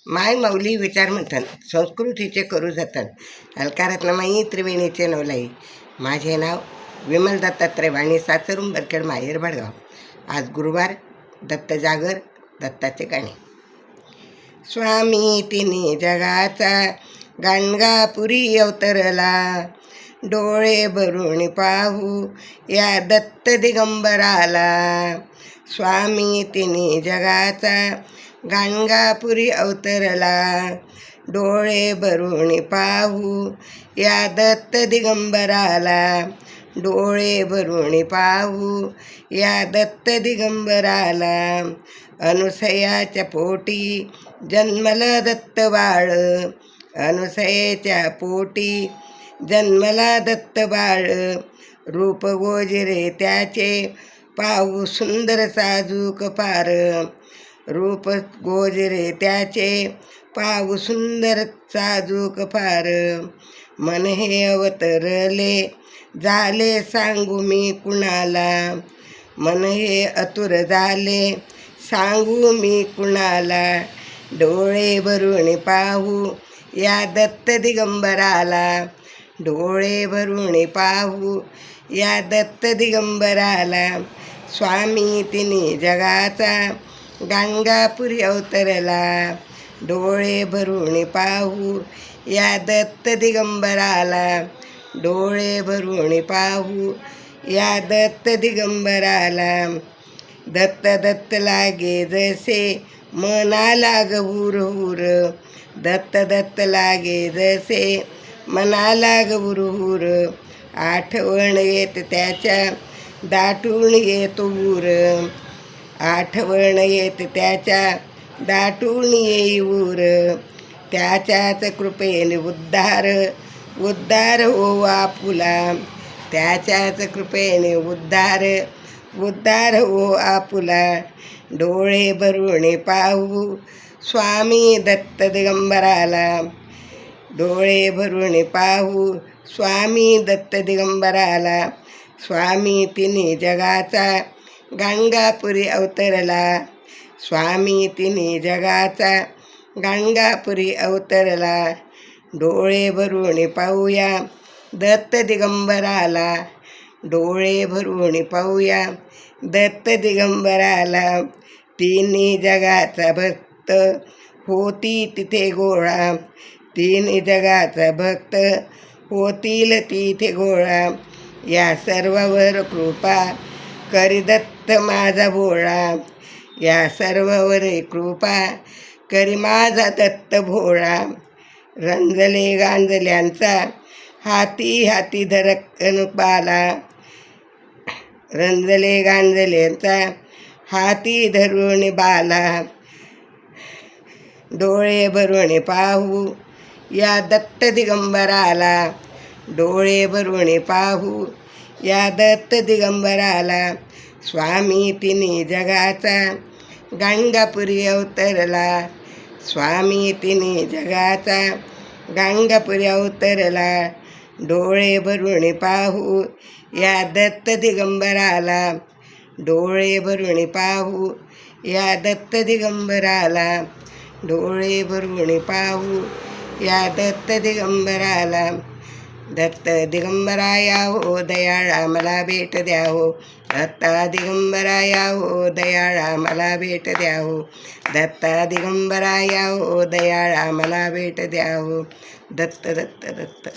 माय माऊली विचार मंथन संस्कृतीचे करू जतन अलकारातनमाई त्रिवेणीचे नवलाई. माझे नाव विमल दत्तात्रय वाणी, सासर उंबरखेड, माहेर भडगाव. आज गुरुवार, दत्त जागर, दत्ताचे गाणे. स्वामी तिन्ही जगाचा गाणगापुरी अवतरला, डोळे भरून पाहू या दत्त दिगंबराला. स्वामी तिन्ही जगाचा गाणगापुरी अवतरला, डोळे भरून पाहू या दत्त दिगंबराला. डोळे भरून पाहू या दत्त दिगंबराला. अनुसयाच्या पोटी जन्मला दत्त बाळ, अनुसयेच्या पोटी जन्मला दत्त बाळ. रूप गोजरे त्याचे पाहू सुंदर साजूक पार, रूप गोजरे त्याचे पाहू सुंदर साजूक फार. मन हे अवतरले झाले सांगू मी कुणाला, मन हे अतुर झाले सांगू मी कुणाला. डोळे भरून पाहू या दत्त दिगंबराला, डोळे भरून पाहू या दत्त दिगंबराला. स्वामी तिन्ही जगाचा गाणगापुरी अवतरला, डोळे भरून पाहू या दत्त दिगंबराला. डोळे भरून पाहू या दत्त दिगंबराला. दत्त दत्त लागे जसे मनाला गहुर हुर, दत्त दत्त लागे जसे मनाला गहुर हुर. आठवण येत त्याच्या दाटून येतो उर, आठवण येत त्याच्या दाटून येई उर. त्याच्याच कृपेने उद्धार उद्धार हो आपुला, त्याच्याच कृपेने उद्धार उद्धार हो आपुला. डोळे भरून पाहू स्वामी दत्त दिगंबराला, डोळे भरून पाहू स्वामी दत्त दिगंबराला. स्वामी तिन्ही जगाचा गाणगापुरी अवतरला, स्वामी तिन्ही जगाचा गाणगापुरी अवतरला. डोळे भरून पाहूया दत्त दिगंबराला, डोळे भरून पाहूया दत्त दिगंबराला. तिन्ही जगाचा भक्त होती तिथे गोळा, तिन्ही जगाचा भक्त होतील तिथे गोळा. या सर्वावर कृपा करी दत्त माझा भोळा, या सर्वावर कृपा करी माझा दत्त भोळा. रंजले गांजल्यांचा हाती हाती धरकन बाला, रंजले गांजल्यांचा हाती धरून बाला. डोळे भरून पाहू या दत्त दिगंबराला, डोळे भरून पाहू या दत्त दिगंबराला. स्वामी तिन्ही जगाचा गाणगापुरी अवतरला, स्वामी तिन्ही जगाचा गाणगापुरी अवतरला. डोळे भरून पाहू या दत्त दिगंबराला, डोळे भरून पाहू या दत्त दिगंबराला. डोळे भरून पाहू या दत्त दिगंबराला. दत्त दिगंबराया हो दयाळा मला भेट द्या हो, दत्ता दिगंबराया हो दयाळा मला भेट द्या हो, दत्ता दिगंबराया हो दयाळा मला भेट द्या हो. दत्त दत्त दत्त.